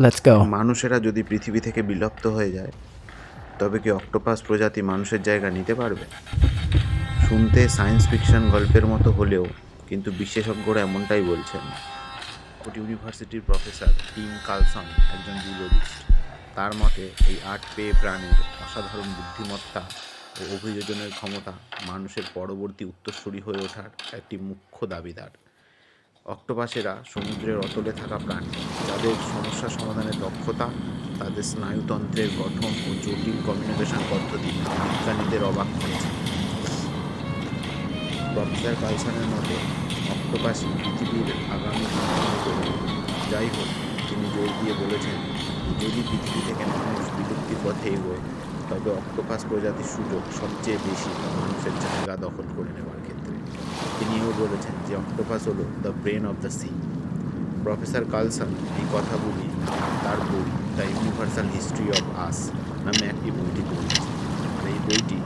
Let's go. মানুষেরা যদি পৃথিবী থেকে বিলুপ্ত হয়ে যায়, তবে কি অক্টোপাস প্রজাতি মানুষের জায়গা নিতে পারবে? শুনতে সায়েন্স ফিকশন গল্পের মতো হলেও কিন্তু বিশেষজ্ঞরা এমনটাই বলছেন। অক্সফোর্ড ইউনিভার্সিটির প্রফেসর টিম কার্লসন একজন জুলজিস্ট। তার মতে এই ৮ পেয়ে প্রাণীর অসাধারণ বুদ্ধিমত্তা ও অভিযোজনের ক্ষমতা মানুষের পরবর্তী উত্তরসূরি হয়ে ওঠার একটি মুখ্য দাবিদার। অক্টোপাসেরা সমুদ্রের অতলে থাকা প্রাণী, যাদের সমস্যা সমাধানের দক্ষতা, তাদের স্নায়ুতন্ত্রের গঠন ও জটিল কমিউনিকেশন পদ্ধতি বিজ্ঞানীদের অবাক করেছে। প্রফেসর কালসনের মতে অক্টোপাসই পৃথিবীর আগামী দিনগুলো করবে। যাই হোক, তিনি জোর দিয়ে বলেছেন, যদি পৃথিবী থেকে মানুষ বিলুপ্তির পথে এগোয়, তবে অক্টোপাস প্রজাতির সুযোগ সবচেয়ে বেশি মানুষের জায়গা দখল করে নেওয়ার ক্ষেত্রে। তিনি এও বলেছেন যে অক্টোপাস হলো the brain of the sea. Professor Carlson এই কথাগুলি তার বই the universal history of us নামে একটি বইটিতে লিখেছেন। আর এই বইটি